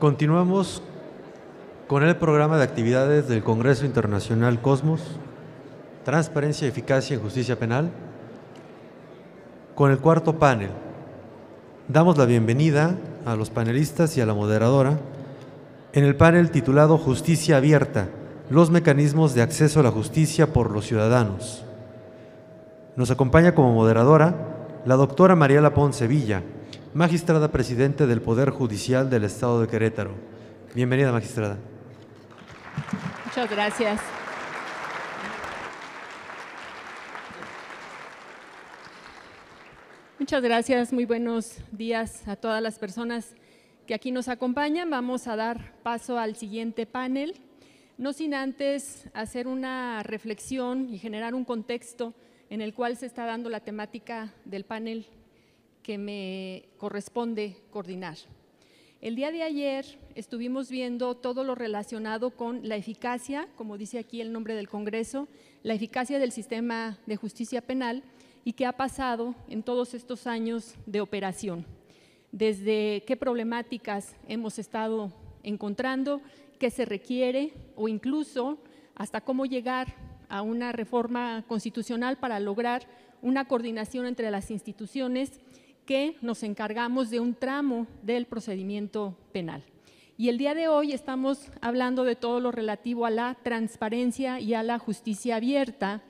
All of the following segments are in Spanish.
Continuamos con el programa de actividades del Congreso Internacional Cosmos, Transparencia, Eficacia en Justicia Penal, con el cuarto panel. Damos la bienvenida a los panelistas y a la moderadora en el panel titulado Justicia Abierta, los mecanismos de acceso a la justicia por los ciudadanos. Nos acompaña como moderadora la doctora Mariela Ponce Villa, magistrada presidente del Poder Judicial del Estado de Querétaro. Bienvenida, magistrada. Muchas gracias. Muchas gracias, muy buenos días a todas las personas que aquí nos acompañan. Vamos a dar paso al siguiente panel, no sin antes hacer una reflexión y generar un contexto en el cual se está dando la temática del panel que me corresponde coordinar. El día de ayer estuvimos viendo todo lo relacionado con la eficacia, como dice aquí el nombre del Congreso, la eficacia del sistema de justicia penal y qué ha pasado en todos estos años de operación. Desde qué problemáticas hemos estado encontrando, qué se requiere o incluso hasta cómo llegar a una reforma constitucional para lograr una coordinación entre las instituciones que nos encargamos de un tramo del procedimiento penal. Y el día de hoy estamos hablando de todo lo relativo a la transparencia y a la justicia abierta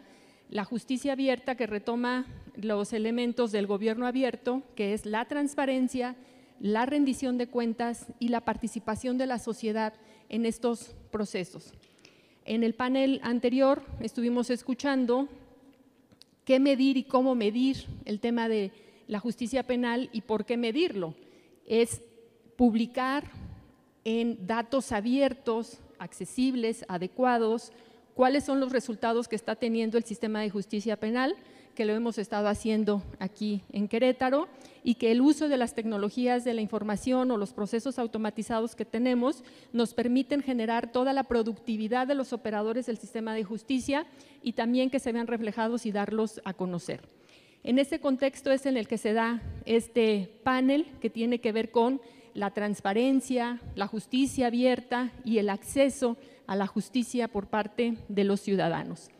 que retoma los elementos del gobierno abierto, que es la transparencia, la rendición de cuentas y la participación de la sociedad en estos procesos. En el panel anterior estuvimos escuchando qué medir y cómo medir el tema de la justicia penal y por qué medirlo. Es publicar en datos abiertos, accesibles, adecuados, cuáles son los resultados que está teniendo el sistema de justicia penal, que lo hemos estado haciendo aquí en Querétaro, y que el uso de las tecnologías de la información o los procesos automatizados que tenemos nos permiten generar toda la productividad de los operadores del sistema de justicia y también que se vean reflejados y darlos a conocer. En este contexto es en el que se da este panel que tiene que ver con la transparencia, la justicia abierta y el acceso a la justicia por parte de los ciudadanos.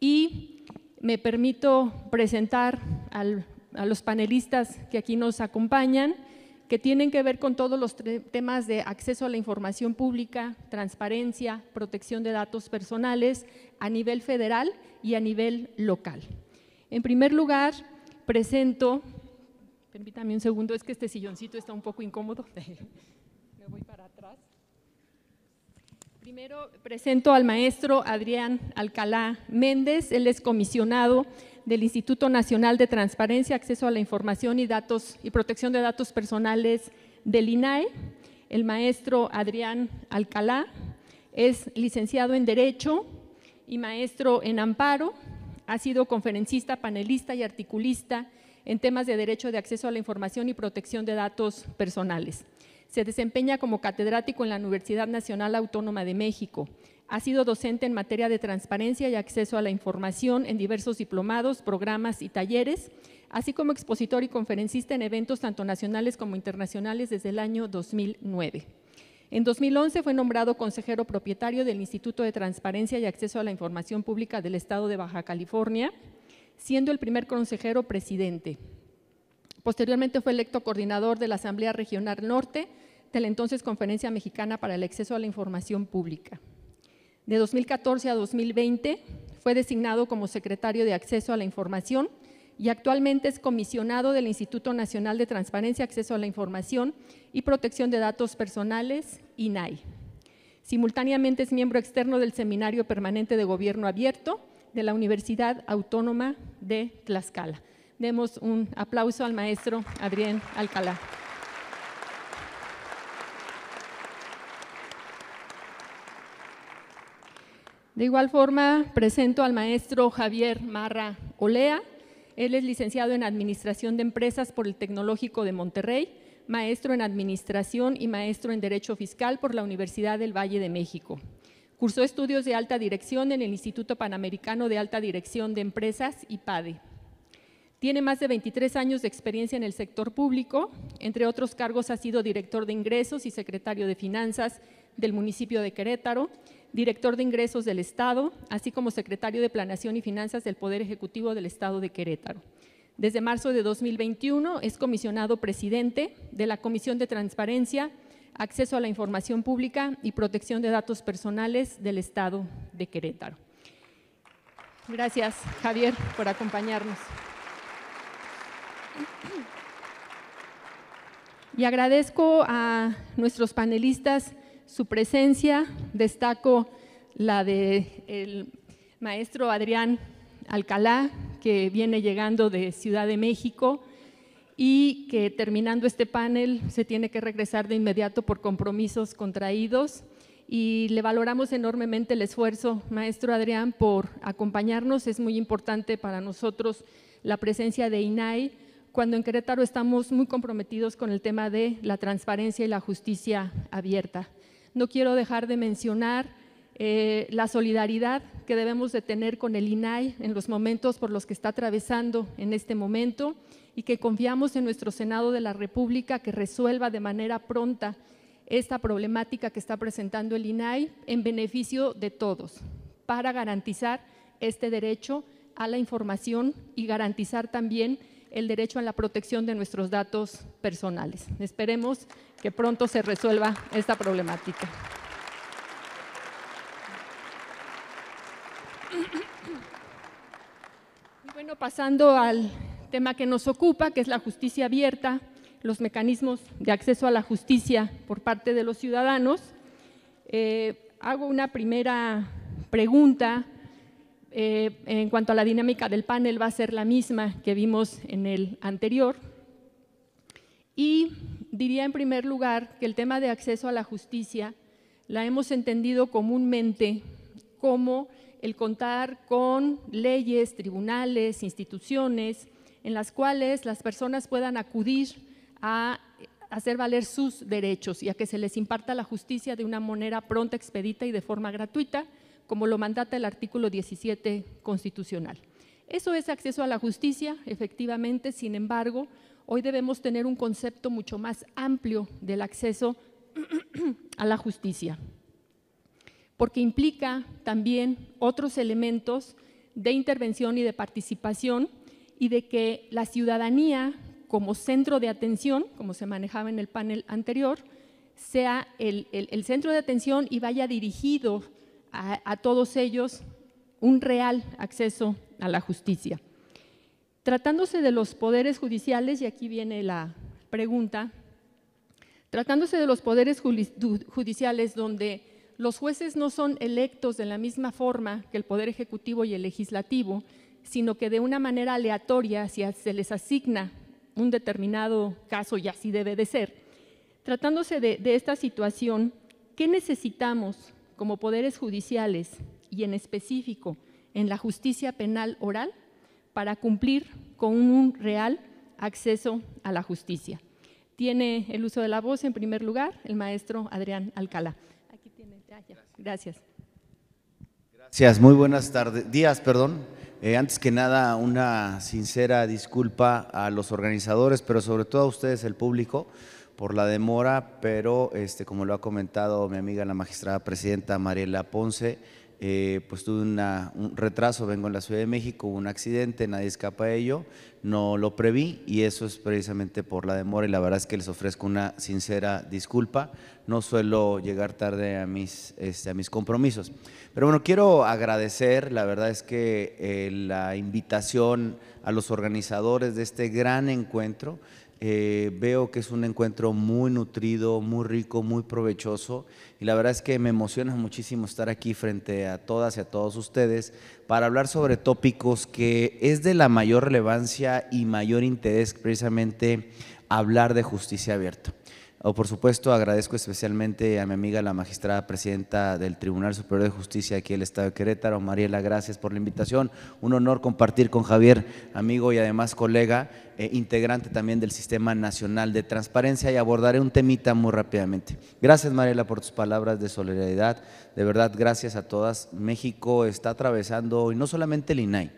Y me permito presentar a los panelistas que aquí nos acompañan, que tienen que ver con todos los temas de acceso a la información pública, transparencia, protección de datos personales a nivel federal y a nivel local. En primer lugar, presento, permítame un segundo, es que este silloncito está un poco incómodo, me voy para atrás. Primero presento al maestro Adrián Alcalá Méndez, él es comisionado del Instituto Nacional de Transparencia, Acceso a la Información y Protección de Datos Personales del INAE. El maestro Adrián Alcalá es licenciado en Derecho y maestro en Amparo. Ha sido conferencista, panelista y articulista en temas de derecho de acceso a la información y protección de datos personales. Se desempeña como catedrático en la Universidad Nacional Autónoma de México. Ha sido docente en materia de transparencia y acceso a la información en diversos diplomados, programas y talleres, así como expositor y conferencista en eventos tanto nacionales como internacionales desde el año 2009. En 2011 fue nombrado consejero propietario del Instituto de Transparencia y Acceso a la Información Pública del Estado de Baja California, siendo el primer consejero presidente. Posteriormente fue electo coordinador de la Asamblea Regional Norte de la entonces Conferencia Mexicana para el Acceso a la Información Pública. De 2014 a 2020 fue designado como secretario de Acceso a la Información y actualmente es comisionado del Instituto Nacional de Transparencia, Acceso a la Información y Protección de Datos Personales, INAI. Simultáneamente es miembro externo del Seminario Permanente de Gobierno Abierto de la Universidad Autónoma de Tlaxcala. Demos un aplauso al maestro Adrián Alcalá. De igual forma, presento al maestro Javier Marra Olea. Él es licenciado en Administración de Empresas por el Tecnológico de Monterrey, maestro en Administración y maestro en Derecho Fiscal por la Universidad del Valle de México. Cursó estudios de alta dirección en el Instituto Panamericano de Alta Dirección de Empresas, IPADE. Tiene más de 23 años de experiencia en el sector público. Entre otros cargos ha sido director de ingresos y secretario de finanzas del municipio de Querétaro, director de ingresos del Estado, así como secretario de Planeación y Finanzas del Poder Ejecutivo del Estado de Querétaro. Desde marzo de 2021 es comisionado presidente de la Comisión de Transparencia, Acceso a la Información Pública y Protección de Datos Personales del Estado de Querétaro. Gracias, Javier, por acompañarnos. Y agradezco a nuestros panelistas su presencia. Destaco la del maestro Adrián Alcalá, que viene llegando de Ciudad de México y que terminando este panel se tiene que regresar de inmediato por compromisos contraídos. Y le valoramos enormemente el esfuerzo, maestro Adrián, por acompañarnos. Es muy importante para nosotros la presencia de INAI, cuando en Querétaro estamos muy comprometidos con el tema de la transparencia y la justicia abierta. No quiero dejar de mencionar la solidaridad que debemos de tener con el INAI en los momentos por los que está atravesando en este momento y que confiamos en nuestro Senado de la República que resuelva de manera pronta esta problemática que está presentando el INAI en beneficio de todos, para garantizar este derecho a la información y garantizar también el derecho a la protección de nuestros datos personales. Esperemos que pronto se resuelva esta problemática. Y bueno, pasando al tema que nos ocupa, que es la justicia abierta, los mecanismos de acceso a la justicia por parte de los ciudadanos, hago una primera pregunta. En cuanto a la dinámica del panel, va a ser la misma que vimos en el anterior. Y diría en primer lugar que el tema de acceso a la justicia la hemos entendido comúnmente como el contar con leyes, tribunales, instituciones en las cuales las personas puedan acudir a hacer valer sus derechos y a que se les imparta la justicia de una manera pronta, expedita y de forma gratuita, como lo mandata el artículo 17 constitucional. Eso es acceso a la justicia, efectivamente. Sin embargo, hoy debemos tener un concepto mucho más amplio del acceso a la justicia, porque implica también otros elementos de intervención y de participación y de que la ciudadanía como centro de atención, como se manejaba en el panel anterior, sea el centro de atención y vaya dirigido a todos ellos un real acceso a la justicia. Tratándose de los poderes judiciales, y aquí viene la pregunta, tratándose de los poderes judiciales donde los jueces no son electos de la misma forma que el Poder Ejecutivo y el Legislativo, sino que de una manera aleatoria se les asigna un determinado caso y así debe de ser. Tratándose de esta situación, ¿qué necesitamos como poderes judiciales y en específico en la justicia penal oral para cumplir con un real acceso a la justicia? Tiene el uso de la voz en primer lugar el maestro Adrián Alcalá. Aquí tiene, gracias. Gracias, muy buenas días. Antes que nada, una sincera disculpa a los organizadores, pero sobre todo a ustedes, el público, por la demora, pero como lo ha comentado mi amiga la magistrada presidenta Mariela Ponce, pues tuve un retraso, vengo en la Ciudad de México, hubo un accidente, nadie escapa de ello, no lo preví y eso es precisamente por la demora y la verdad es que les ofrezco una sincera disculpa, no suelo llegar tarde a mis compromisos. Pero bueno, quiero agradecer, la verdad es que la invitación a los organizadores de este gran encuentro. Veo que es un encuentro muy nutrido, muy rico, muy provechoso y la verdad es que me emociona muchísimo estar aquí frente a todas y a todos ustedes para hablar sobre tópicos que es de la mayor relevancia y mayor interés, precisamente hablar de justicia abierta. Por supuesto, agradezco especialmente a mi amiga la magistrada presidenta del Tribunal Superior de Justicia aquí del Estado de Querétaro, Mariela, gracias por la invitación. Un honor compartir con Javier, amigo y además colega, integrante también del Sistema Nacional de Transparencia, y abordaré un temita muy rápidamente. Gracias, Mariela, por tus palabras de solidaridad. De verdad, gracias a todas. México está atravesando, y no solamente el INAI,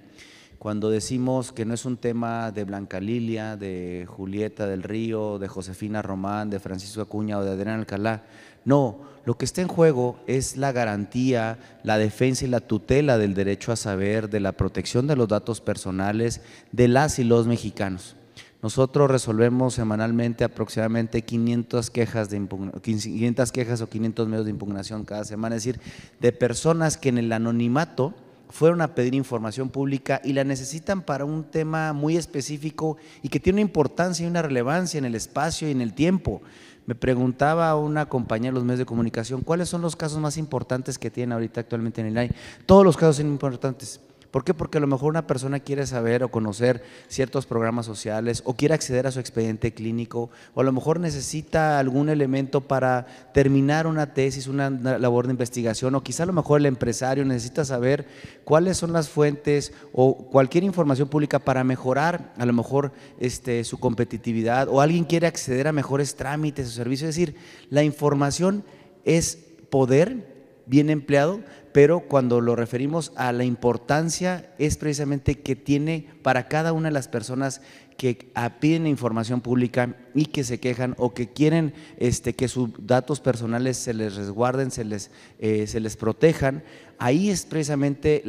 cuando decimos que no es un tema de Blanca Lilia, de Julieta del Río, de Josefina Román, de Francisco Acuña o de Adrián Alcalá. No, lo que está en juego es la garantía, la defensa y la tutela del derecho a saber, de la protección de los datos personales de las y los mexicanos. Nosotros resolvemos semanalmente aproximadamente 500 quejas o 500 medios de impugnación cada semana, es decir, de personas que en el anonimato fueron a pedir información pública y la necesitan para un tema muy específico y que tiene una importancia y una relevancia en el espacio y en el tiempo. Me preguntaba una compañera de los medios de comunicación, ¿cuáles son los casos más importantes que tienen ahorita actualmente en el INAI? Todos los casos son importantes. ¿Por qué? Porque a lo mejor una persona quiere saber o conocer ciertos programas sociales o quiere acceder a su expediente clínico o a lo mejor necesita algún elemento para terminar una tesis, una labor de investigación, o quizá a lo mejor el empresario necesita saber cuáles son las fuentes o cualquier información pública para mejorar a lo mejor su competitividad, o alguien quiere acceder a mejores trámites o servicios. Es decir, la información es poder bien empleado, pero cuando lo referimos a la importancia es precisamente que tiene para cada una de las personas que piden información pública y que se quejan o que quieren que sus datos personales se les resguarden, se les protejan. Ahí es precisamente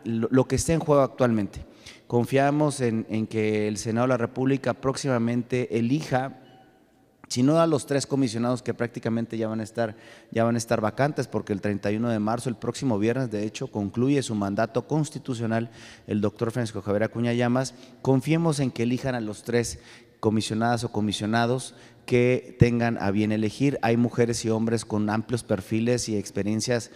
lo que está en juego actualmente. Confiamos en que el Senado de la República próximamente elija, si no a los 3 comisionados que prácticamente ya van a estar vacantes, porque el 31 de marzo, el próximo viernes, de hecho, concluye su mandato constitucional el doctor Francisco Javier Acuña Llamas. Confiemos en que elijan a los 3 comisionadas o comisionados que tengan a bien elegir. Hay mujeres y hombres con amplios perfiles y experiencias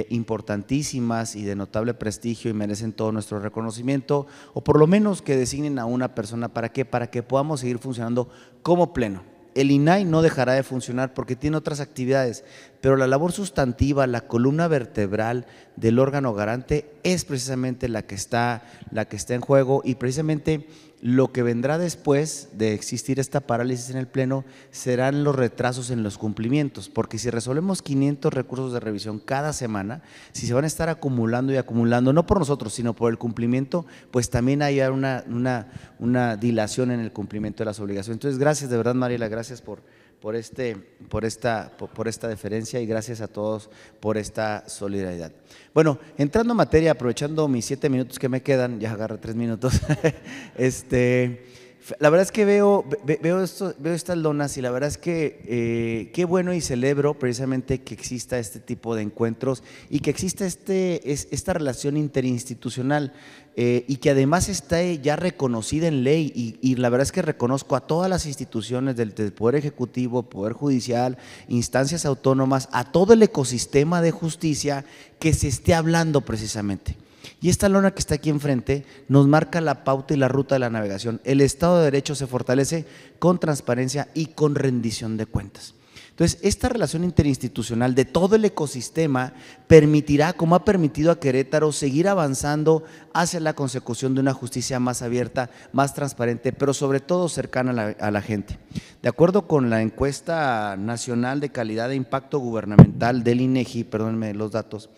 importantísimas y de notable prestigio y merecen todo nuestro reconocimiento, o por lo menos que designen a una persona. ¿Para qué? Para que podamos seguir funcionando como pleno. El INAI no dejará de funcionar porque tiene otras actividades, pero la labor sustantiva, la columna vertebral del órgano garante es precisamente la que está en juego, y precisamente lo que vendrá después de existir esta parálisis en el Pleno serán los retrasos en los cumplimientos, porque si resolvemos 500 recursos de revisión cada semana, si se van a estar acumulando y acumulando, no por nosotros, sino por el cumplimiento, pues también hay una dilación en el cumplimiento de las obligaciones. Entonces, gracias de verdad, Mariela, gracias por esta deferencia, y gracias a todos por esta solidaridad. Bueno, entrando en materia, aprovechando mis 7 minutos que me quedan, ya agarré 3 minutos, la verdad es que veo estas lonas, y la verdad es que qué bueno, y celebro precisamente que exista este tipo de encuentros y que exista esta relación interinstitucional, y que además está ya reconocida en ley, y la verdad es que reconozco a todas las instituciones del Poder Ejecutivo, Poder Judicial, instancias autónomas, a todo el ecosistema de justicia que se esté hablando precisamente. Y esta lona que está aquí enfrente nos marca la pauta y la ruta de la navegación. El Estado de Derecho se fortalece con transparencia y con rendición de cuentas. Entonces, esta relación interinstitucional de todo el ecosistema permitirá, como ha permitido a Querétaro, seguir avanzando hacia la consecución de una justicia más abierta, más transparente, pero sobre todo cercana a la gente. De acuerdo con la encuesta nacional de calidad de impacto gubernamental del INEGI, perdónenme los datos,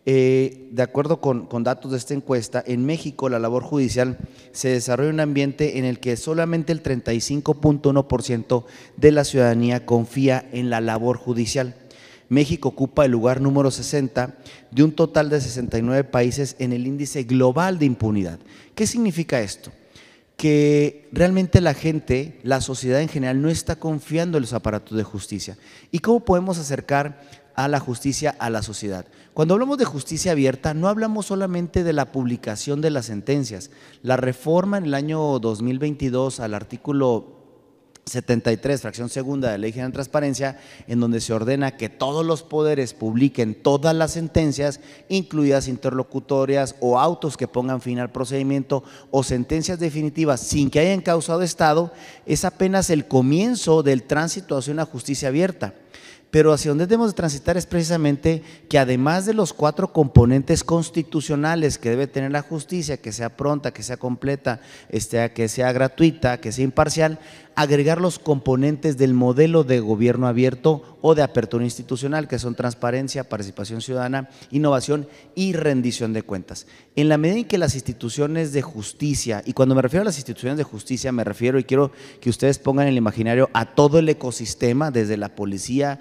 de acuerdo con datos de esta encuesta, en México la labor judicial se desarrolla en un ambiente en el que solamente el 35.1% de la ciudadanía confía en la labor judicial. México ocupa el lugar número 60 de un total de 69 países en el índice global de impunidad. ¿Qué significa esto? Que realmente la gente, la sociedad en general, no está confiando en los aparatos de justicia. ¿Y cómo podemos acercar a la justicia a la sociedad? Cuando hablamos de justicia abierta, no hablamos solamente de la publicación de las sentencias. La reforma en el año 2022 al artículo 73, fracción segunda de la Ley General de Transparencia, en donde se ordena que todos los poderes publiquen todas las sentencias, incluidas interlocutorias o autos que pongan fin al procedimiento o sentencias definitivas sin que hayan causado estado, es apenas el comienzo del tránsito hacia una justicia abierta. Pero hacia donde debemos de transitar es precisamente que, además de los 4 componentes constitucionales que debe tener la justicia, que sea pronta, que sea completa, que sea gratuita, que sea imparcial, agregar los componentes del modelo de gobierno abierto o de apertura institucional, que son transparencia, participación ciudadana, innovación y rendición de cuentas. En la medida en que las instituciones de justicia, y cuando me refiero a las instituciones de justicia me refiero, y quiero que ustedes pongan en el imaginario a todo el ecosistema, desde la policía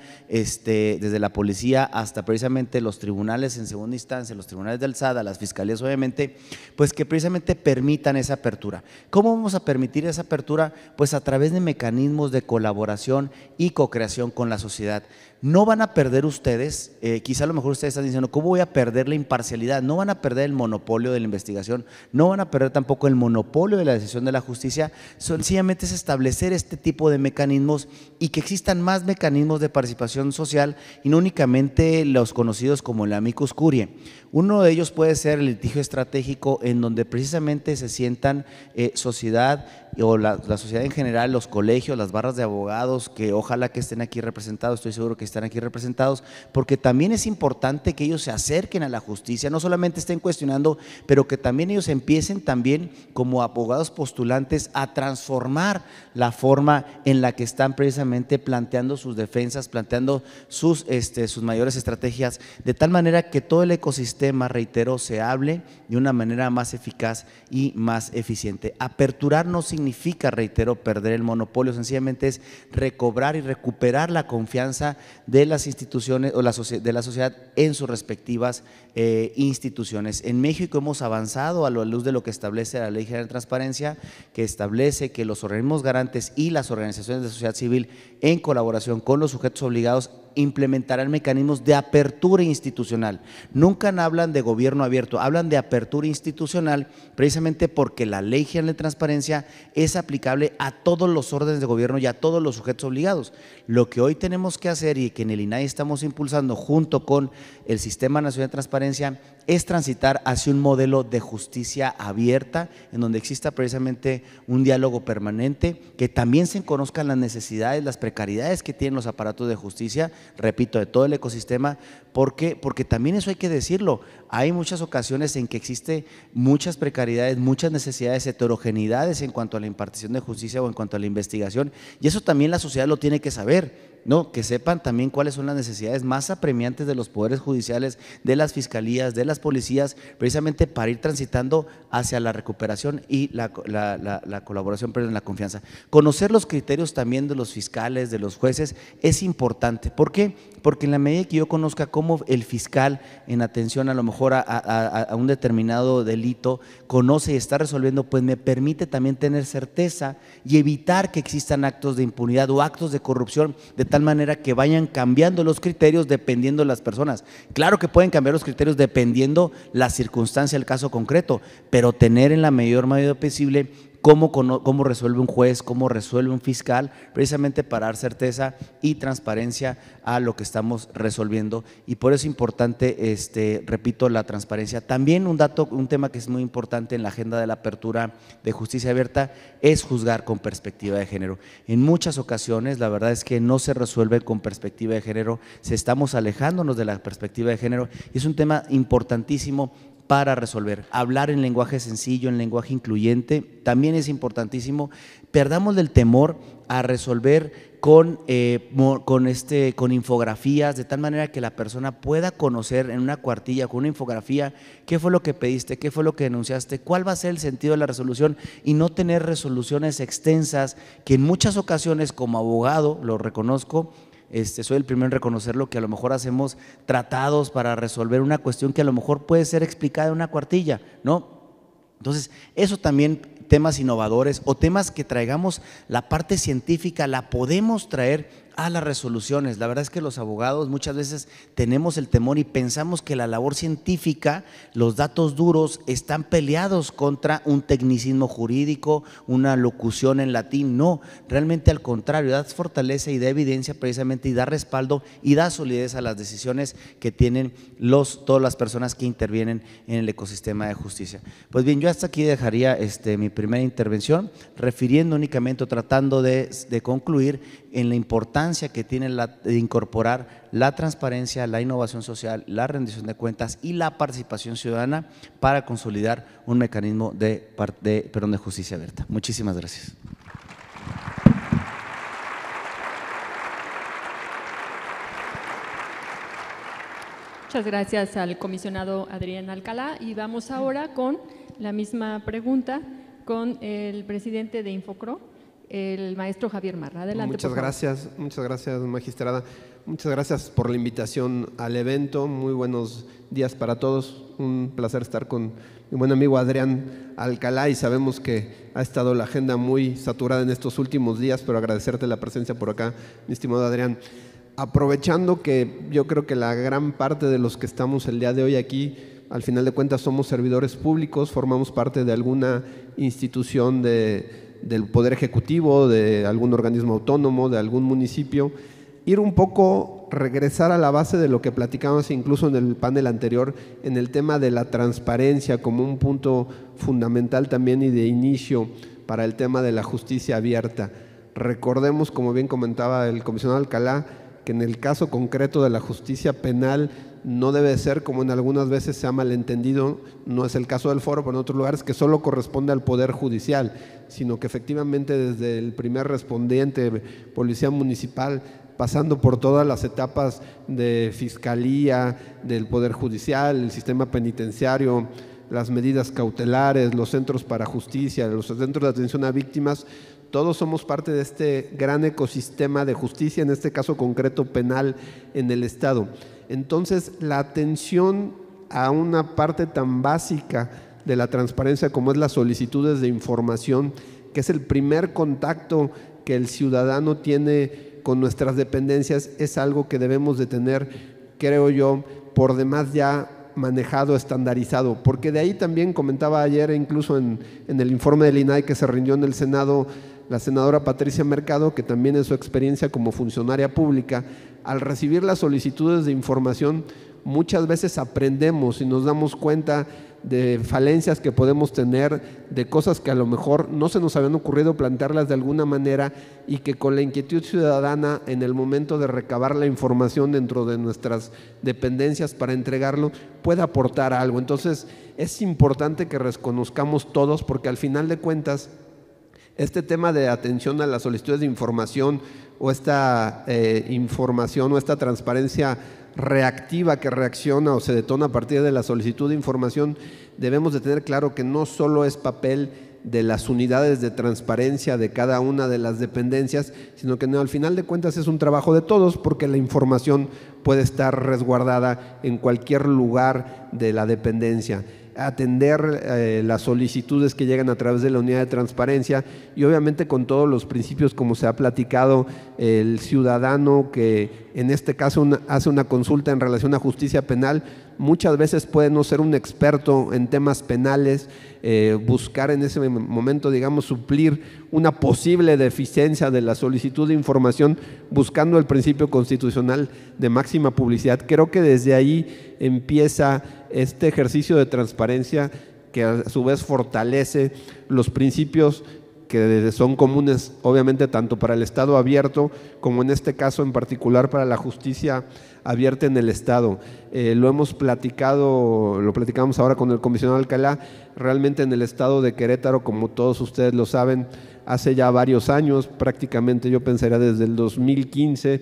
hasta precisamente los tribunales en segunda instancia, los tribunales de alzada, las fiscalías obviamente, pues que precisamente permitan esa apertura. ¿Cómo vamos a permitir esa apertura? Pues a través de mecanismos de colaboración y co-creación con la sociedad. No van a perder ustedes, quizá a lo mejor ustedes están diciendo, ¿cómo voy a perder la imparcialidad? No van a perder el monopolio de la investigación, no van a perder tampoco el monopolio de la decisión de la justicia, sencillamente es establecer este tipo de mecanismos y que existan más mecanismos de participación social y no únicamente los conocidos como el amicus curiae. Uno de ellos puede ser el litigio estratégico, en donde precisamente se sientan sociedad o la sociedad en general, los colegios, las barras de abogados, que ojalá que estén aquí representados, estoy seguro que están aquí representados, porque también es importante que ellos se acerquen a la justicia, no solamente estén cuestionando, pero que también ellos empiecen también como abogados postulantes a transformar la forma en la que están precisamente planteando sus defensas, planteando sus mayores estrategias, de tal manera que todo el ecosistema, reitero, se hable de una manera más eficaz y más eficiente. Aperturar no significa, reitero, perder el monopolio, sencillamente es recobrar y recuperar la confianza de las instituciones o de la sociedad en sus respectivas instituciones. En México hemos avanzado a la luz de lo que establece la Ley General de Transparencia, que establece que los organismos garantes y las organizaciones de sociedad civil, en colaboración con los sujetos obligados, implementarán mecanismos de apertura institucional. Nunca hablan de gobierno abierto, hablan de apertura institucional, precisamente porque la Ley General de Transparencia es aplicable a todos los órdenes de gobierno y a todos los sujetos obligados. Lo que hoy tenemos que hacer, y que en el INAI estamos impulsando junto con el Sistema Nacional de Transparencia, es transitar hacia un modelo de justicia abierta, en donde exista precisamente un diálogo permanente, que también se conozcan las necesidades, las precariedades que tienen los aparatos de justicia, repito, de todo el ecosistema, porque también eso hay que decirlo, hay muchas ocasiones en que existe muchas precariedades, muchas necesidades, heterogeneidades en cuanto a la impartición de justicia o en cuanto a la investigación, y eso también la sociedad lo tiene que saber, ¿no? Que sepan también cuáles son las necesidades más apremiantes de los poderes judiciales, de las fiscalías, de las policías, precisamente para ir transitando hacia la recuperación y la colaboración, pero en la confianza. Conocer los criterios también de los fiscales, de los jueces, es importante. ¿Por qué? Porque en la medida que yo conozca cómo el fiscal, en atención a lo mejor a un determinado delito, conoce y está resolviendo, pues me permite también tener certeza y evitar que existan actos de impunidad o actos de corrupción, de tal manera que vayan cambiando los criterios dependiendo de las personas. Claro que pueden cambiar los criterios dependiendo la circunstancia del caso concreto, pero tener en la mayor medida posible cómo resuelve un juez, cómo resuelve un fiscal, precisamente para dar certeza y transparencia a lo que estamos resolviendo. Y por eso es importante, repito, la transparencia. También un tema que es muy importante en la agenda de la apertura de justicia abierta es juzgar con perspectiva de género. En muchas ocasiones la verdad es que no se resuelve con perspectiva de género, estamos alejándonos de la perspectiva de género, y es un tema importantísimo para resolver. Hablar en lenguaje sencillo, en lenguaje incluyente, también es importantísimo. Perdamos el temor a resolver con infografías, de tal manera que la persona pueda conocer en una cuartilla, con una infografía, qué fue lo que pediste, qué fue lo que denunciaste, cuál va a ser el sentido de la resolución, y no tener resoluciones extensas que en muchas ocasiones, como abogado, lo reconozco, soy el primero en reconocerlo, que a lo mejor hacemos tratados para resolver una cuestión que a lo mejor puede ser explicada en una cuartilla, ¿no? Entonces, eso también, temas innovadores o temas que traigamos la parte científica, la podemos traer a las resoluciones. La verdad es que los abogados muchas veces tenemos el temor y pensamos que la labor científica, los datos duros, están peleados contra un tecnicismo jurídico, una locución en latín. No, realmente al contrario, da fortaleza y da evidencia precisamente, y da respaldo y da solidez a las decisiones que tienen todas las personas que intervienen en el ecosistema de justicia. Pues bien, yo hasta aquí dejaría mi primera intervención, refiriendo únicamente o tratando de concluir en la importancia que tiene de incorporar la transparencia, la innovación social, la rendición de cuentas y la participación ciudadana para consolidar un mecanismo de justicia abierta. Muchísimas gracias. Muchas gracias al comisionado Adrián Alcalá y vamos ahora con la misma pregunta con el presidente de Infocro, el maestro Javier Marra. Adelante. Muchas gracias, magistrada. Muchas gracias por la invitación al evento. Muy buenos días para todos. Un placer estar con mi buen amigo Adrián Alcalá y sabemos que ha estado la agenda muy saturada en estos últimos días, pero agradecerte la presencia por acá, mi estimado Adrián. Aprovechando que yo creo que la gran parte de los que estamos el día de hoy aquí, al final de cuentas somos servidores públicos, formamos parte de alguna institución del Poder Ejecutivo, de algún organismo autónomo, de algún municipio, ir un poco, regresar a la base de lo que platicamos incluso en el panel anterior, en el tema de la transparencia como un punto fundamental también y de inicio para el tema de la justicia abierta. Recordemos, como bien comentaba el comisionado Alcalá, que en el caso concreto de la justicia penal no debe ser, como en algunas veces se ha malentendido, no es el caso del foro, pero en otros lugares, que solo corresponde al Poder Judicial, sino que efectivamente desde el primer respondiente, policía municipal, pasando por todas las etapas de fiscalía, del Poder Judicial, el sistema penitenciario, las medidas cautelares, los centros para justicia, los centros de atención a víctimas, todos somos parte de este gran ecosistema de justicia, en este caso concreto penal en el Estado. Entonces, la atención a una parte tan básica de la transparencia como es las solicitudes de información, que es el primer contacto que el ciudadano tiene con nuestras dependencias, es algo que debemos de tener, creo yo, por demás ya manejado, estandarizado, porque de ahí también comentaba ayer, incluso en el informe del INAI que se rindió en el Senado, la senadora Patricia Mercado, que también en su experiencia como funcionaria pública, al recibir las solicitudes de información, muchas veces aprendemos y nos damos cuenta de falencias que podemos tener, de cosas que a lo mejor no se nos habían ocurrido plantearlas de alguna manera y que con la inquietud ciudadana en el momento de recabar la información dentro de nuestras dependencias para entregarlo, puede aportar algo. Entonces es importante que reconozcamos todos, porque al final de cuentas este tema de atención a las solicitudes de información o esta información o esta transparencia reactiva que reacciona o se detona a partir de la solicitud de información, debemos de tener claro que no solo es papel de las unidades de transparencia de cada una de las dependencias, sino que no, al final de cuentas es un trabajo de todos, porque la información puede estar resguardada en cualquier lugar de la dependencia. Atender las solicitudes que llegan a través de la unidad de transparencia y obviamente con todos los principios como se ha platicado, el ciudadano que en este caso hace una consulta en relación a justicia penal, muchas veces puede no ser un experto en temas penales, buscar en ese momento, digamos, suplir una posible deficiencia de la solicitud de información buscando el principio constitucional de máxima publicidad. Creo que desde ahí empieza este ejercicio de transparencia que a su vez fortalece los principios que son comunes obviamente tanto para el Estado abierto como en este caso en particular para la justicia abierta en el Estado. Lo hemos platicado, lo platicamos ahora con el comisionado Alcalá, realmente en el Estado de Querétaro, como todos ustedes lo saben, hace ya varios años, prácticamente yo pensaría desde el 2015,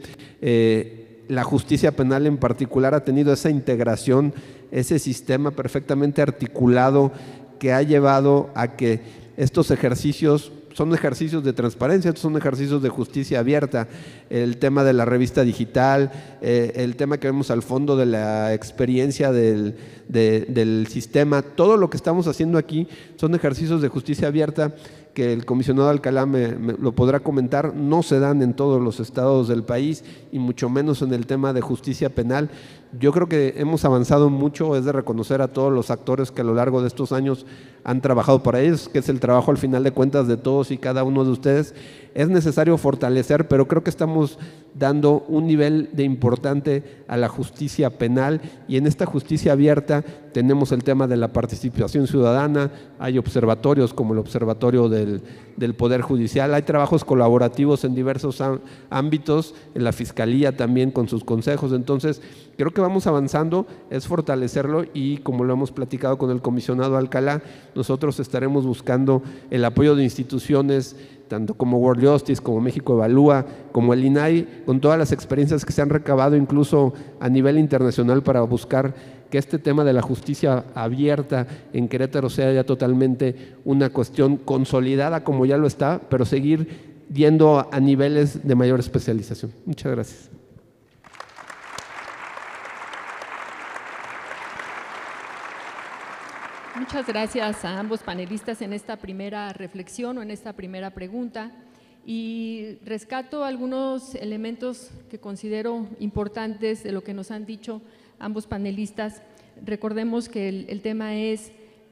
la justicia penal en particular ha tenido esa integración, ese sistema perfectamente articulado que ha llevado a que estos ejercicios son ejercicios de transparencia, estos son ejercicios de justicia abierta, el tema de la revista digital, el tema que vemos al fondo de la experiencia del sistema, todo lo que estamos haciendo aquí son ejercicios de justicia abierta que el comisionado Alcalá me lo podrá comentar, no se dan en todos los estados del país y mucho menos en el tema de justicia penal. Yo creo que hemos avanzado mucho, es de reconocer a todos los actores que a lo largo de estos años han trabajado para ellos, que es el trabajo al final de cuentas de todos y cada uno de ustedes. Es necesario fortalecer, pero creo que estamos dando un nivel de importante a la justicia penal y en esta justicia abierta tenemos el tema de la participación ciudadana, hay observatorios como el observatorio del Poder Judicial, hay trabajos colaborativos en diversos ámbitos, en la Fiscalía también con sus consejos, entonces creo que vamos avanzando, es fortalecerlo y como lo hemos platicado con el comisionado Alcalá, nosotros estaremos buscando el apoyo de instituciones tanto como World Justice, como México Evalúa, como el INAI, con todas las experiencias que se han recabado incluso a nivel internacional para buscar que este tema de la justicia abierta en Querétaro sea ya totalmente una cuestión consolidada como ya lo está, pero seguir yendo a niveles de mayor especialización. Muchas gracias. Muchas gracias a ambos panelistas en esta primera reflexión o en esta primera pregunta, y rescato algunos elementos que considero importantes de lo que nos han dicho ambos panelistas. Recordemos que el tema es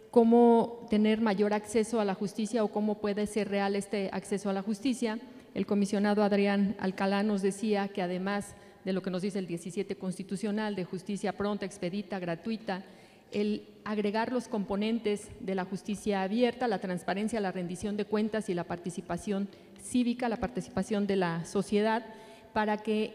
cómo tener mayor acceso a la justicia o cómo puede ser real este acceso a la justicia. El comisionado Adrián Alcalá nos decía que además de lo que nos dice el 17 constitucional de justicia pronta, expedita, gratuita, el agregar los componentes de la justicia abierta, la transparencia, la rendición de cuentas y la participación cívica, la participación de la sociedad, para que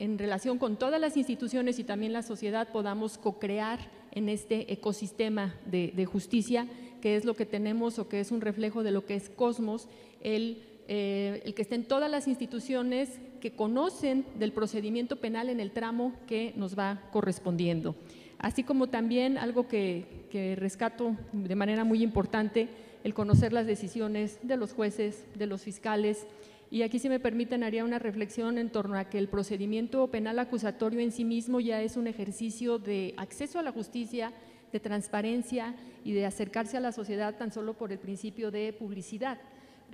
en relación con todas las instituciones y también la sociedad podamos co-crear en este ecosistema de justicia, que es lo que tenemos o que es un reflejo de lo que es Cosmos, el que estén todas las instituciones que conocen del procedimiento penal en el tramo que nos va correspondiendo. Así como también algo que rescato de manera muy importante, el conocer las decisiones de los jueces, de los fiscales. Y aquí, si me permiten, haría una reflexión en torno a que el procedimiento penal acusatorio en sí mismo ya es un ejercicio de acceso a la justicia, de transparencia y de acercarse a la sociedad tan solo por el principio de publicidad.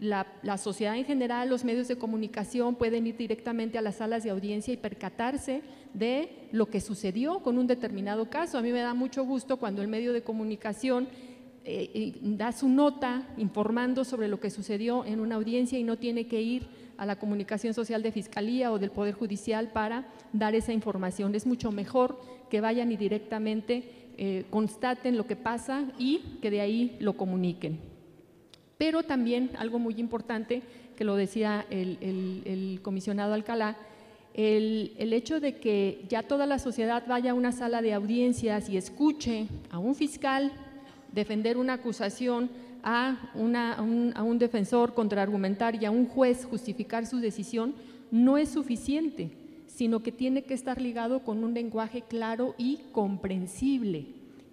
La sociedad en general, los medios de comunicación pueden ir directamente a las salas de audiencia y percatarse de lo que sucedió con un determinado caso. A mí me da mucho gusto cuando el medio de comunicación da su nota informando sobre lo que sucedió en una audiencia y no tiene que ir a la comunicación social de Fiscalía o del Poder Judicial para dar esa información. Es mucho mejor que vayan y directamente constaten lo que pasa y que de ahí lo comuniquen. Pero también algo muy importante, que lo decía el comisionado Alcalá, el hecho de que ya toda la sociedad vaya a una sala de audiencias y escuche a un fiscal defender una acusación, a un defensor contraargumentar y a un juez justificar su decisión, no es suficiente, sino que tiene que estar ligado con un lenguaje claro y comprensible,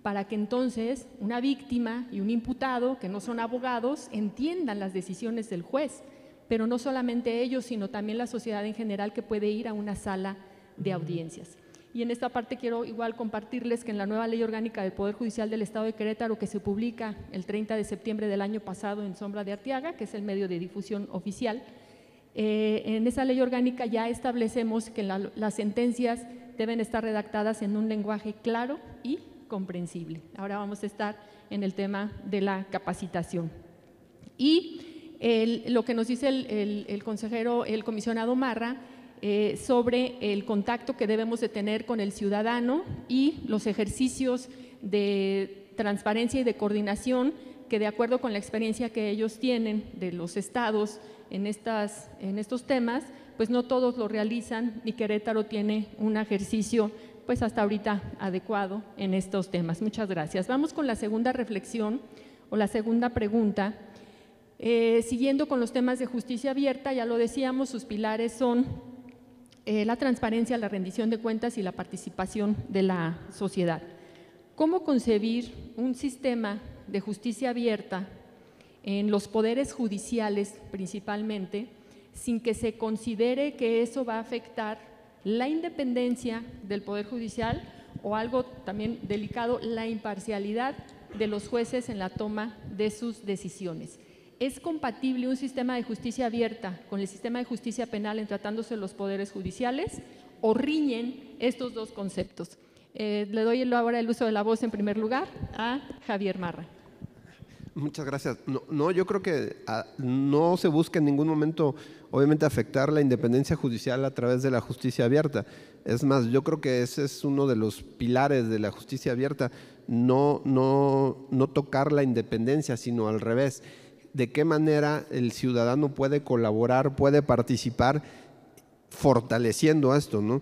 para que entonces una víctima y un imputado, que no son abogados, entiendan las decisiones del juez, pero no solamente ellos, sino también la sociedad en general que puede ir a una sala de audiencias. Y en esta parte quiero igual compartirles que en la nueva Ley Orgánica del Poder Judicial del Estado de Querétaro, que se publica el 30 de septiembre del año pasado en Sombra de Arteaga, que es el medio de difusión oficial, en esa ley orgánica ya establecemos que las sentencias deben estar redactadas en un lenguaje claro y comprensible. Ahora vamos a estar en el tema de la capacitación. Y lo que nos dice el consejero, el comisionado Marra, sobre el contacto que debemos de tener con el ciudadano y los ejercicios de transparencia y de coordinación que, de acuerdo con la experiencia que ellos tienen de los estados en estos temas, pues no todos lo realizan, y Querétaro tiene un ejercicio pues hasta ahorita adecuado en estos temas. Muchas gracias. Vamos con la segunda reflexión o la segunda pregunta. Siguiendo con los temas de justicia abierta, ya lo decíamos, sus pilares son la transparencia, la rendición de cuentas y la participación de la sociedad. ¿Cómo concebir un sistema de justicia abierta en los poderes judiciales principalmente, sin que se considere que eso va a afectar la independencia del Poder Judicial o, algo también delicado, la imparcialidad de los jueces en la toma de sus decisiones? ¿Es compatible un sistema de justicia abierta con el sistema de justicia penal en tratándose de los poderes judiciales, o riñen estos dos conceptos? Le doy ahora el uso de la voz en primer lugar a Javier Marra. Muchas gracias. No, yo creo que no se busca en ningún momento, obviamente, afectar la independencia judicial a través de la justicia abierta. Es más, yo creo que ese es uno de los pilares de la justicia abierta, no tocar la independencia, sino al revés. De qué manera el ciudadano puede colaborar, puede participar, fortaleciendo esto, ¿no?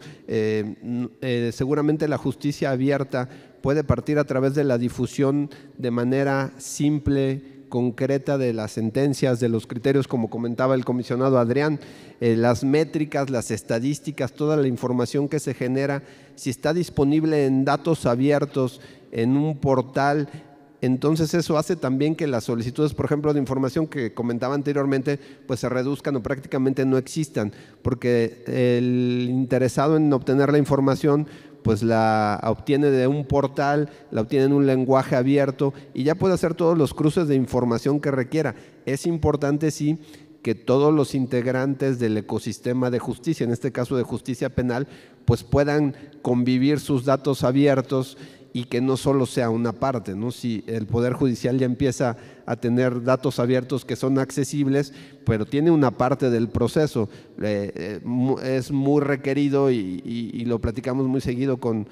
Seguramente la justicia abierta puede partir a través de la difusión de manera simple, concreta de las sentencias, de los criterios, como comentaba el comisionado Adrián, las métricas, las estadísticas, toda la información que se genera, si está disponible en datos abiertos, en un portal. Entonces eso hace también que las solicitudes, por ejemplo, de información que comentaba anteriormente, pues se reduzcan o prácticamente no existan, porque el interesado en obtener la información pues la obtiene de un portal, la obtiene en un lenguaje abierto y ya puede hacer todos los cruces de información que requiera. Es importante, sí, que todos los integrantes del ecosistema de justicia, en este caso de justicia penal, pues puedan convivir sus datos abiertos y que no solo sea una parte, ¿no? Si el Poder Judicial ya empieza a tener datos abiertos que son accesibles, pero tiene una parte del proceso, es muy requerido y lo platicamos muy seguido con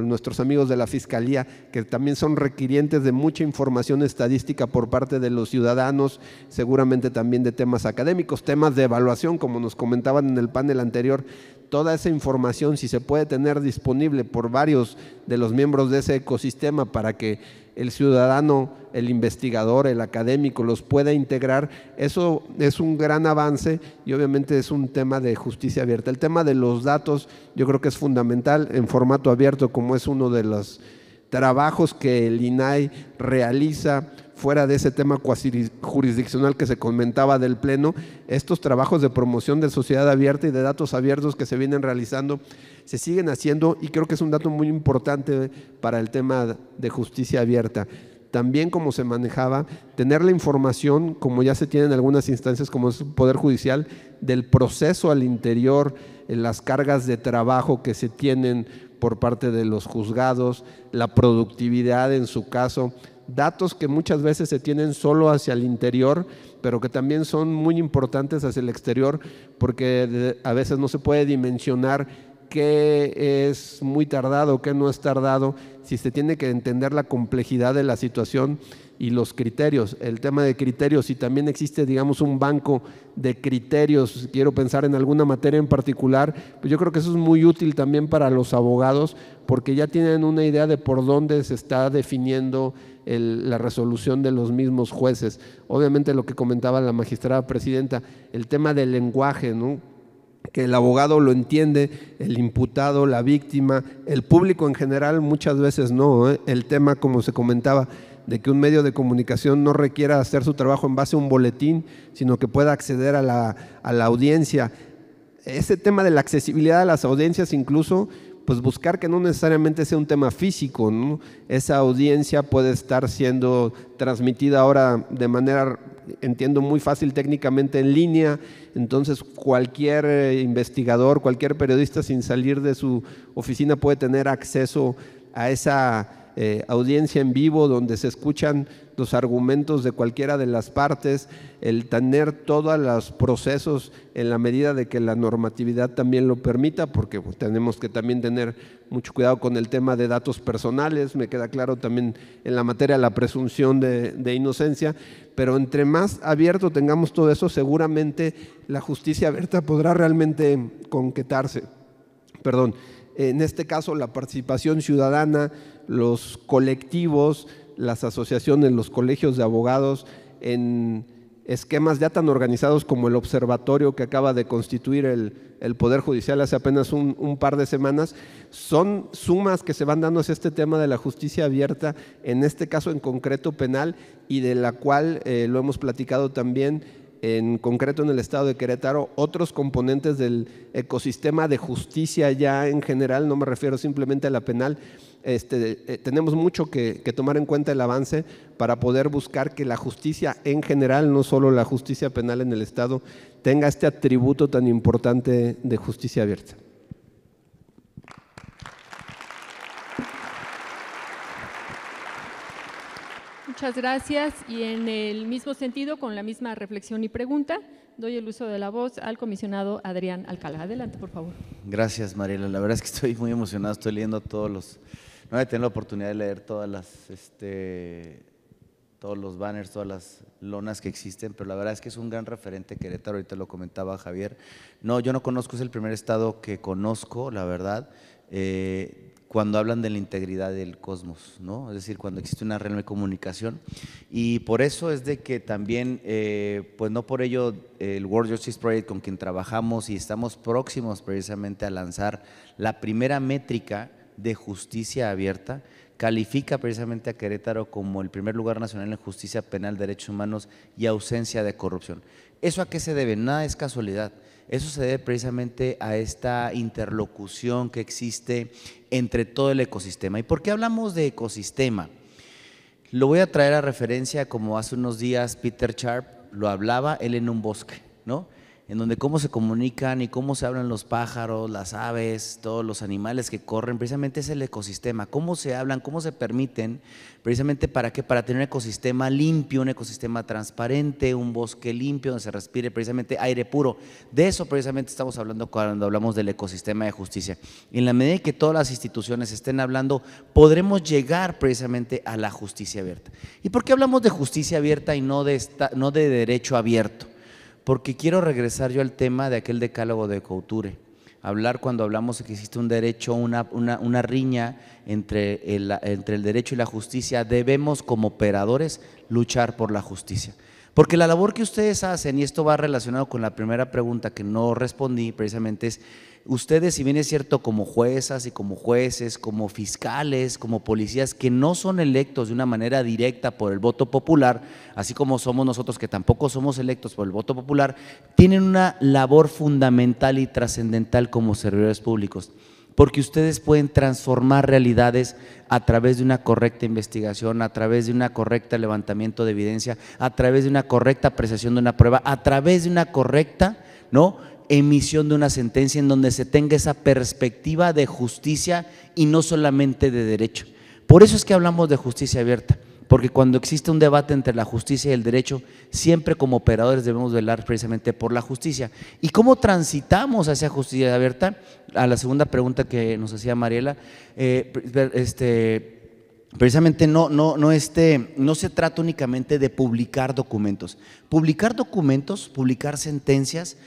nuestros amigos de la Fiscalía, que también son requirientes de mucha información estadística por parte de los ciudadanos, seguramente también de temas académicos, temas de evaluación, como nos comentaban en el panel anterior. Toda esa información, si se puede tener disponible por varios de los miembros de ese ecosistema para que el ciudadano, el investigador, el académico los pueda integrar, eso es un gran avance y obviamente es un tema de justicia abierta. El tema de los datos yo creo que es fundamental en formato abierto, como es uno de los trabajos que el INAI realiza fuera de ese tema cuasi jurisdiccional que se comentaba del Pleno. Estos trabajos de promoción de sociedad abierta y de datos abiertos que se vienen realizando se siguen haciendo y creo que es un dato muy importante para el tema de justicia abierta. También, como se manejaba, tener la información, como ya se tiene en algunas instancias como es el Poder Judicial, del proceso al interior, las cargas de trabajo que se tienen por parte de los juzgados, la productividad en su caso, datos que muchas veces se tienen solo hacia el interior, pero que también son muy importantes hacia el exterior, porque a veces no se puede dimensionar qué es muy tardado, qué no es tardado, si se tiene que entender la complejidad de la situación y los criterios. El tema de criterios, si también existe, digamos, un banco de criterios, quiero pensar en alguna materia en particular, pues yo creo que eso es muy útil también para los abogados, porque ya tienen una idea de por dónde se está definiendo la resolución de los mismos jueces. Obviamente lo que comentaba la magistrada presidenta, el tema del lenguaje, ¿no? Que el abogado lo entiende, el imputado, la víctima, el público en general muchas veces no, ¿eh? El tema, como se comentaba, de que un medio de comunicación no requiera hacer su trabajo en base a un boletín, sino que pueda acceder a la audiencia. Ese tema de la accesibilidad a las audiencias incluso, pues buscar que no necesariamente sea un tema físico, ¿no? Esa audiencia puede estar siendo transmitida ahora de manera, entiendo, muy fácil técnicamente en línea, entonces cualquier investigador, cualquier periodista sin salir de su oficina puede tener acceso a esa audiencia en vivo donde se escuchan los argumentos de cualquiera de las partes, el tener todos los procesos en la medida de que la normatividad también lo permita, porque pues, tenemos que también tener mucho cuidado con el tema de datos personales, me queda claro también en la materia de la presunción de inocencia, pero entre más abierto tengamos todo eso, seguramente la justicia abierta podrá realmente concretarse. En este caso la participación ciudadana, los colectivos, las asociaciones, los colegios de abogados en esquemas ya tan organizados como el observatorio que acaba de constituir el Poder Judicial hace apenas un par de semanas, son sumas que se van dando hacia este tema de la justicia abierta, en este caso en concreto penal, y de la cual lo hemos platicado también en concreto en el estado de Querétaro, otros componentes del ecosistema de justicia ya en general, no me refiero simplemente a la penal. Tenemos mucho que tomar en cuenta el avance para poder buscar que la justicia en general, no solo la justicia penal en el estado, tenga este atributo tan importante de justicia abierta. Muchas gracias, y en el mismo sentido, con la misma reflexión y pregunta, doy el uso de la voz al comisionado Adrián Alcalá. Adelante, por favor. Gracias, Mariela. La verdad es que estoy muy emocionado, estoy leyendo no he tenido la oportunidad de leer todos los banners, todas las lonas que existen, pero la verdad es que es un gran referente Querétaro, ahorita lo comentaba Javier. No, yo no conozco, es el primer estado que conozco, la verdad. cuando hablan de la integridad del cosmos, ¿no? Es decir, cuando existe una real comunicación. Y por eso es de que también, pues no por ello, el World Justice Project, con quien trabajamos y estamos próximos precisamente a lanzar la primera métrica de justicia abierta, califica precisamente a Querétaro como el primer lugar nacional en justicia penal, derechos humanos y ausencia de corrupción. ¿Eso a qué se debe? Nada es casualidad. Eso se debe precisamente a esta interlocución que existe entre todo el ecosistema. ¿Y por qué hablamos de ecosistema? Lo voy a traer a referencia como hace unos días Peter Sharp lo hablaba, él en un bosque, ¿no? En donde cómo se comunican y cómo se hablan los pájaros, las aves, todos los animales que corren, precisamente es el ecosistema, cómo se hablan, cómo se permiten, precisamente para qué, para tener un ecosistema limpio, un ecosistema transparente, un bosque limpio donde se respire precisamente aire puro. De eso precisamente estamos hablando cuando hablamos del ecosistema de justicia. Y en la medida en que todas las instituciones estén hablando, podremos llegar precisamente a la justicia abierta. ¿Y por qué hablamos de justicia abierta y no de derecho abierto? Porque quiero regresar yo al tema de aquel decálogo de Couture, hablar cuando hablamos de que existe un derecho, una riña entre el derecho y la justicia, debemos como operadores luchar por la justicia. Porque la labor que ustedes hacen, y esto va relacionado con la primera pregunta que no respondí precisamente, es ustedes, si bien es cierto, como juezas y como jueces, como fiscales, como policías, que no son electos de una manera directa por el voto popular, así como somos nosotros que tampoco somos electos por el voto popular, tienen una labor fundamental y trascendental como servidores públicos, porque ustedes pueden transformar realidades a través de una correcta investigación, a través de una correcta levantamiento de evidencia, a través de una correcta apreciación de una prueba, a través de una correcta, ¿no?, emisión de una sentencia en donde se tenga esa perspectiva de justicia y no solamente de derecho. Por eso es que hablamos de justicia abierta, porque cuando existe un debate entre la justicia y el derecho, siempre como operadores debemos velar precisamente por la justicia. ¿Y cómo transitamos hacia justicia abierta? A la segunda pregunta que nos hacía Mariela, precisamente no se trata únicamente de publicar documentos. Publicar sentencias,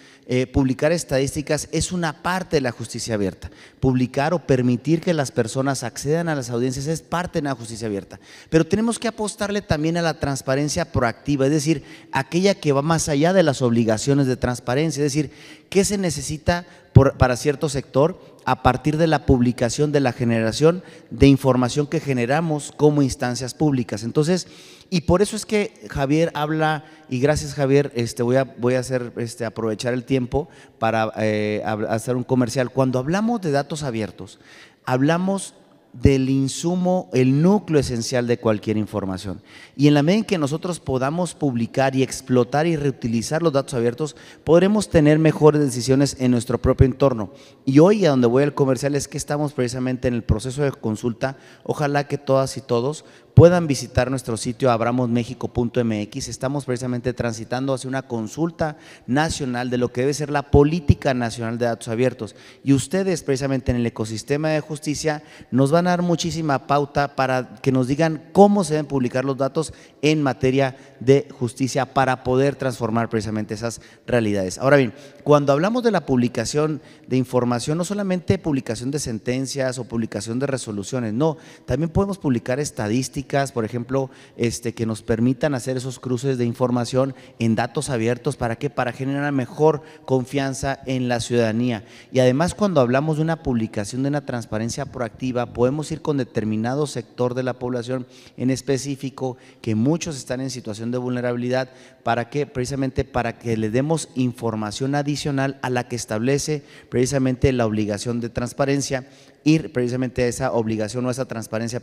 publicar estadísticas es una parte de la justicia abierta. Publicar o permitir que las personas accedan a las audiencias es parte de la justicia abierta. Pero tenemos que apostarle también a la transparencia proactiva, es decir, aquella que va más allá de las obligaciones de transparencia, es decir, ¿qué se necesita para cierto sector a partir de la publicación, de la generación de información que generamos como instancias públicas? Entonces, y por eso es que Javier habla, y gracias Javier, voy a aprovechar el tiempo para hacer un comercial. Cuando hablamos de datos abiertos, hablamos del insumo, el núcleo esencial de cualquier información, y en la medida en que nosotros podamos publicar y explotar y reutilizar los datos abiertos, podremos tener mejores decisiones en nuestro propio entorno. Y hoy, a donde voy al comercial, es que estamos precisamente en el proceso de consulta. Ojalá que todas y todos puedan visitar nuestro sitio abramosmexico.mx. Estamos precisamente transitando hacia una consulta nacional de lo que debe ser la política nacional de datos abiertos, y ustedes precisamente en el ecosistema de justicia nos van a dar muchísima pauta para que nos digan cómo se deben publicar los datos en materia de justicia para poder transformar precisamente esas realidades. Ahora bien, cuando hablamos de la publicación de información, no solamente publicación de sentencias o publicación de resoluciones, no, también podemos publicar estadísticas, por ejemplo, que nos permitan hacer esos cruces de información en datos abiertos. ¿Para qué? Para generar mejor confianza en la ciudadanía. Y además, cuando hablamos de una publicación, de una transparencia proactiva, podemos ir con determinado sector de la población en específico, que muchos están en situación de vulnerabilidad. ¿Para qué? Precisamente para que le demos información adicional a la que establece precisamente la obligación de transparencia, ir precisamente a esa obligación o a esa transparencia,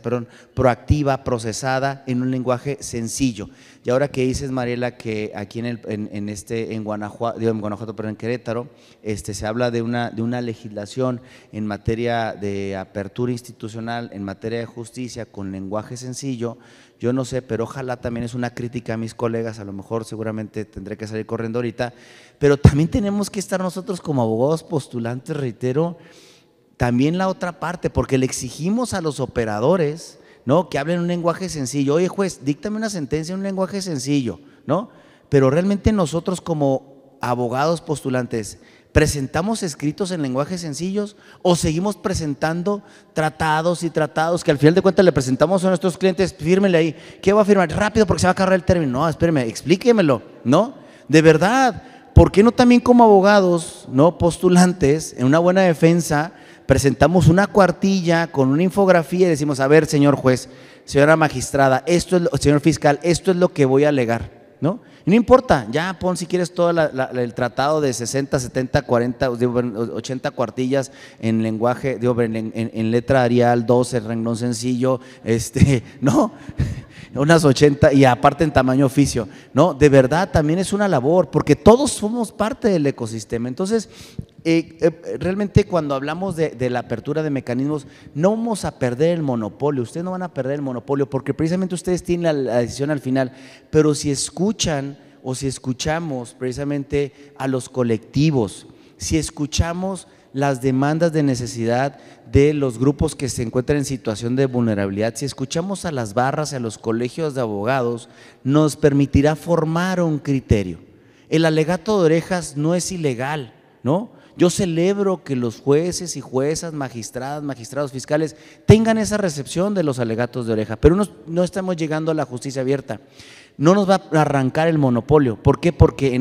proactiva, procesada en un lenguaje sencillo. Y ahora que dices, Mariela, que aquí en Guanajuato, pero en Querétaro, se habla de una legislación en materia de apertura institucional, en materia de justicia, con lenguaje sencillo. Yo no sé, pero ojalá también es una crítica a mis colegas, a lo mejor seguramente tendré que salir corriendo ahorita, pero también tenemos que estar nosotros como abogados postulantes, reitero, también la otra parte, porque le exigimos a los operadores, ¿no?, que hablen un lenguaje sencillo. Oye, juez, díctame una sentencia en un lenguaje sencillo, ¿no? Pero realmente nosotros como abogados postulantes ¿Presentamos escritos en lenguajes sencillos o seguimos presentando tratados y tratados que al final de cuentas le presentamos a nuestros clientes? Fírmele ahí. ¿Qué va a firmar? Rápido porque se va a acabar el término. No, espéreme, explíquemelo, ¿no? De verdad, ¿por qué no también como abogados, no postulantes, en una buena defensa, presentamos una cuartilla con una infografía y decimos, a ver, señor juez, señora magistrada, señor fiscal, esto es lo que voy a alegar, ¿no? Y no importa, ya pon si quieres todo el tratado de 60, 70, 40, 80 cuartillas en lenguaje, en letra Arial, 12, renglón sencillo, ¿no? Unas 80 y aparte en tamaño oficio, ¿no? De verdad también es una labor, porque todos somos parte del ecosistema. Entonces, realmente cuando hablamos de la apertura de mecanismos, no vamos a perder el monopolio, ustedes no van a perder el monopolio, porque precisamente ustedes tienen la decisión al final, pero si escuchan o si escuchamos precisamente a los colectivos, si escuchamos las demandas de necesidad de los grupos que se encuentran en situación de vulnerabilidad, si escuchamos a las barras, a los colegios de abogados, nos permitirá formar un criterio. El alegato de orejas no es ilegal, ¿no? Yo celebro que los jueces y juezas, magistradas, magistrados fiscales tengan esa recepción de los alegatos de oreja, pero no estamos llegando a la justicia abierta. No nos va a arrancar el monopolio. ¿Por qué? Porque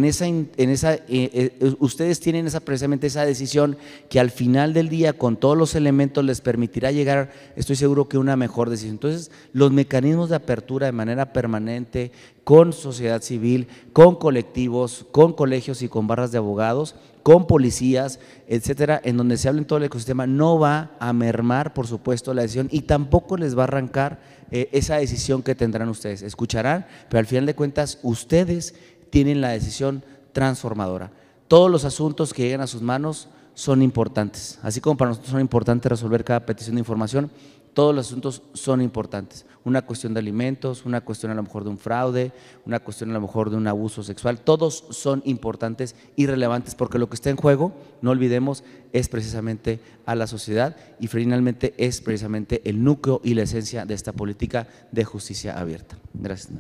ustedes tienen precisamente esa decisión que al final del día con todos los elementos les permitirá llegar, estoy seguro que una mejor decisión. Entonces, los mecanismos de apertura de manera permanente con sociedad civil, con colectivos, con colegios y con barras de abogados, con policías, etcétera, en donde se hable en todo el ecosistema, no va a mermar, por supuesto, la decisión y tampoco les va a arrancar esa decisión que tendrán ustedes. Escucharán, pero al final de cuentas ustedes tienen la decisión transformadora. Todos los asuntos que llegan a sus manos son importantes, así como para nosotros son importantes resolver cada petición de información, todos los asuntos son importantes. Una cuestión de alimentos, una cuestión a lo mejor de un fraude, una cuestión a lo mejor de un abuso sexual, todos son importantes y relevantes porque lo que está en juego, no olvidemos, es precisamente a la sociedad y finalmente es precisamente el núcleo y la esencia de esta política de justicia abierta. Gracias.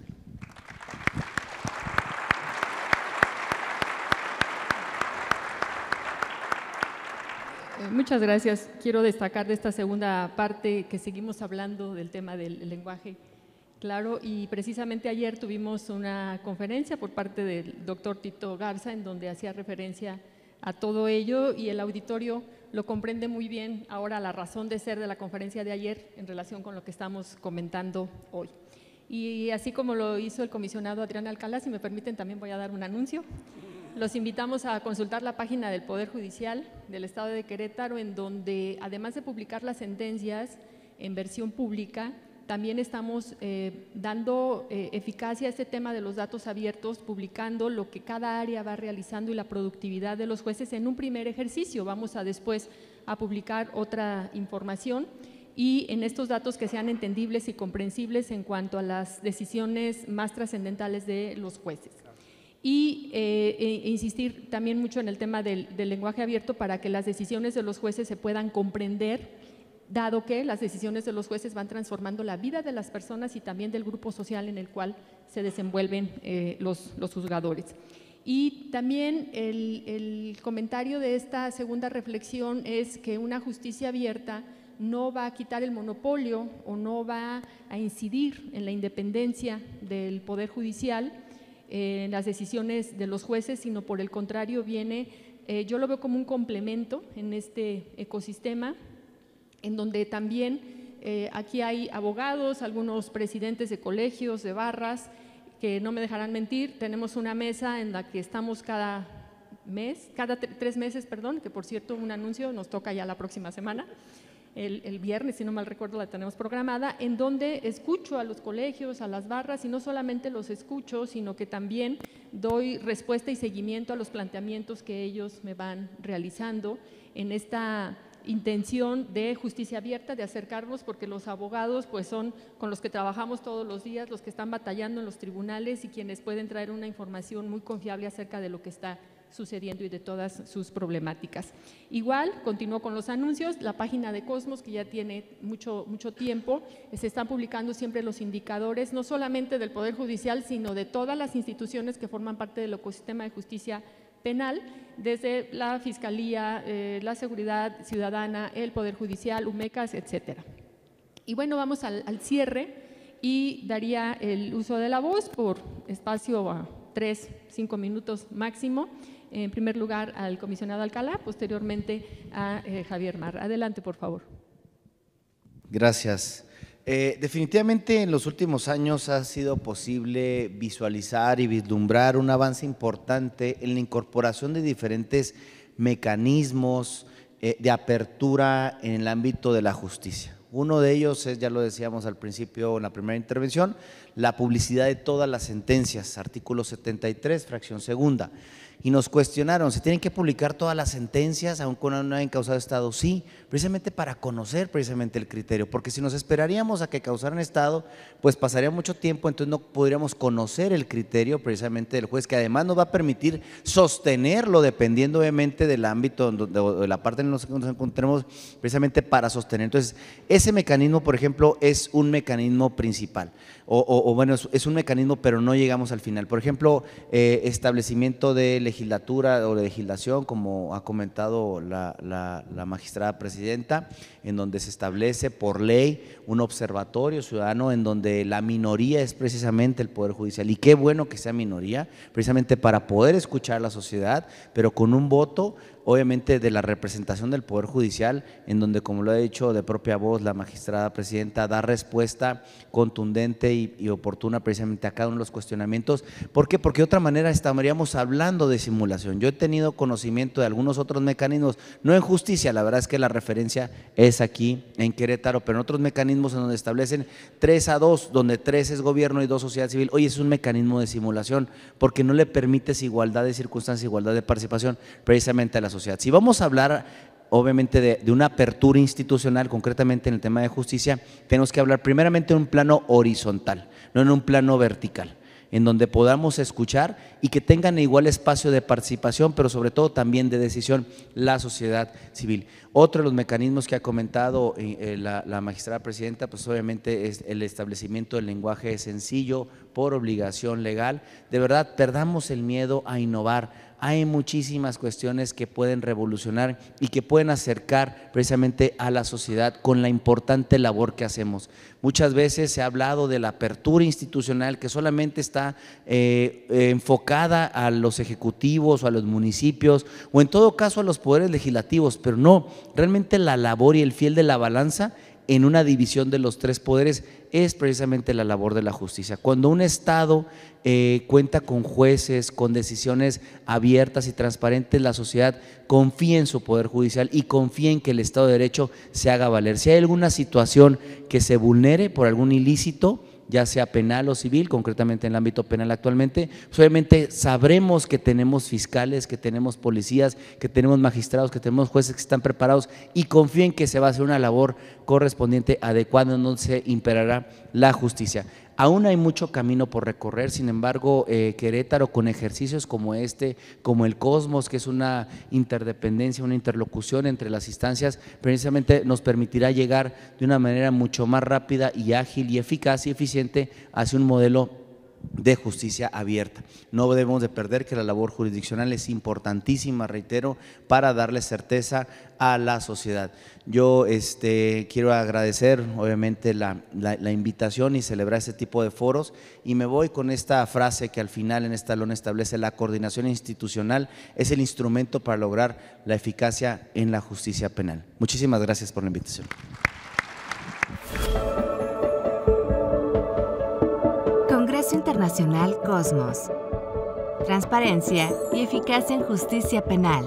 Muchas gracias. Quiero destacar de esta segunda parte que seguimos hablando del tema del lenguaje claro y precisamente ayer tuvimos una conferencia por parte del doctor Tito Garza en donde hacía referencia a todo ello y el auditorio lo comprende muy bien ahora la razón de ser de la conferencia de ayer en relación con lo que estamos comentando hoy. Y así como lo hizo el comisionado Adrián Alcalá, si me permiten también voy a dar un anuncio. Los invitamos a consultar la página del Poder Judicial del Estado de Querétaro, en donde además de publicar las sentencias en versión pública, también estamos dando eficacia a este tema de los datos abiertos, publicando lo que cada área va realizando y la productividad de los jueces en un primer ejercicio. Vamos a después a publicar otra información y en estos datos que sean entendibles y comprensibles en cuanto a las decisiones más trascendentales de los jueces. Y insistir también mucho en el tema del lenguaje abierto para que las decisiones de los jueces se puedan comprender, dado que las decisiones de los jueces van transformando la vida de las personas y también del grupo social en el cual se desenvuelven los juzgadores. Y también el comentario de esta segunda reflexión es que una justicia abierta no va a quitar el monopolio o no va a incidir en la independencia del Poder Judicial, en las decisiones de los jueces, sino por el contrario viene, yo lo veo como un complemento en este ecosistema, en donde también aquí hay abogados, algunos presidentes de colegios, de barras, que no me dejarán mentir, tenemos una mesa en la que estamos cada 3 meses, perdón, que por cierto un anuncio nos toca ya la próxima semana, el viernes, si no mal recuerdo, la tenemos programada, en donde escucho a los colegios, a las barras, y no solamente los escucho, sino que también doy respuesta y seguimiento a los planteamientos que ellos me van realizando en esta intención de justicia abierta, de acercarnos, porque los abogados pues son con los que trabajamos todos los días, los que están batallando en los tribunales y quienes pueden traer una información muy confiable acerca de lo que está sucediendo y de todas sus problemáticas. Igual, continúo con los anuncios, la página de Cosmos, que ya tiene mucho tiempo, se están publicando siempre los indicadores, no solamente del Poder Judicial, sino de todas las instituciones que forman parte del ecosistema de justicia penal, desde la Fiscalía, la Seguridad Ciudadana, el Poder Judicial, UMECAS, etcétera. Y bueno, vamos al cierre y daría el uso de la voz por espacio a 3-5 minutos máximo. En primer lugar al comisionado Alcalá, posteriormente a Javier Mar. Adelante, por favor. Gracias. Definitivamente en los últimos años ha sido posible visualizar y vislumbrar un avance importante en la incorporación de diferentes mecanismos de apertura en el ámbito de la justicia. Uno de ellos es, ya lo decíamos al principio en la primera intervención, la publicidad de todas las sentencias, artículo 73, fracción segunda. Y nos cuestionaron, ¿se tienen que publicar todas las sentencias aun cuando no hayan causado estado? Sí, precisamente para conocer precisamente el criterio, porque si nos esperaríamos a que causaran estado, pues pasaría mucho tiempo, entonces no podríamos conocer el criterio precisamente del juez, que además nos va a permitir sostenerlo dependiendo obviamente del ámbito, de la parte en la que nos encontremos, precisamente para sostener. Entonces, ese mecanismo, por ejemplo, es un mecanismo principal, bueno, es un mecanismo, pero no llegamos al final. Por ejemplo, establecimiento de legislatura o de legislación, como ha comentado la magistrada presidenta, en donde se establece por ley un observatorio ciudadano en donde la minoría es precisamente el Poder Judicial, y qué bueno que sea minoría, precisamente para poder escuchar a la sociedad, pero con un voto obviamente de la representación del Poder Judicial, en donde, como lo ha dicho de propia voz la magistrada presidenta, da respuesta contundente y oportuna precisamente a cada uno de los cuestionamientos. ¿Por qué? Porque de otra manera estaríamos hablando de simulación. Yo he tenido conocimiento de algunos otros mecanismos, no en justicia, la verdad es que la referencia es aquí en Querétaro, pero en otros mecanismos en donde establecen 3-2, donde 3 es gobierno y 2 sociedad civil. Oye, es un mecanismo de simulación, porque no le permites igualdad de circunstancias, igualdad de participación precisamente a la sociedad. Si vamos a hablar obviamente de una apertura institucional, concretamente en el tema de justicia, tenemos que hablar primeramente en un plano horizontal, no en un plano vertical, en donde podamos escuchar y que tengan igual espacio de participación, pero sobre todo también de decisión la sociedad civil. Otro de los mecanismos que ha comentado la magistrada presidenta, pues obviamente es el establecimiento del lenguaje sencillo por obligación legal. De verdad, perdamos el miedo a innovar. Hay muchísimas cuestiones que pueden revolucionar y que pueden acercar precisamente a la sociedad con la importante labor que hacemos. Muchas veces se ha hablado de la apertura institucional que solamente está enfocada a los ejecutivos o a los municipios o en todo caso a los poderes legislativos, pero no, realmente la labor y el fiel de la balanza en una división de los 3 poderes es precisamente la labor de la justicia. Cuando un Estado cuenta con jueces, con decisiones abiertas y transparentes, la sociedad confía en su Poder Judicial y confía en que el Estado de Derecho se haga valer. Si hay alguna situación que se vulnere por algún ilícito, ya sea penal o civil, concretamente en el ámbito penal actualmente, pues obviamente sabremos que tenemos fiscales, que tenemos policías, que tenemos magistrados, que tenemos jueces que están preparados y confíen que se va a hacer una labor correspondiente, adecuada, donde se imperará la justicia. Aún hay mucho camino por recorrer, sin embargo, Querétaro con ejercicios como este, como el Cosmos, que es una interdependencia, una interlocución entre las instancias, precisamente nos permitirá llegar de una manera mucho más rápida y ágil y eficaz y eficiente hacia un modelo de justicia abierta. No debemos de perder que la labor jurisdiccional es importantísima, reitero, para darle certeza a la sociedad. Yo quiero agradecer obviamente la invitación y celebrar este tipo de foros, y me voy con esta frase que al final en esta lona establece: la coordinación institucional es el instrumento para lograr la eficacia en la justicia penal. Muchísimas gracias por la invitación. Congreso Internacional Cosmos. Transparencia y eficacia en justicia penal.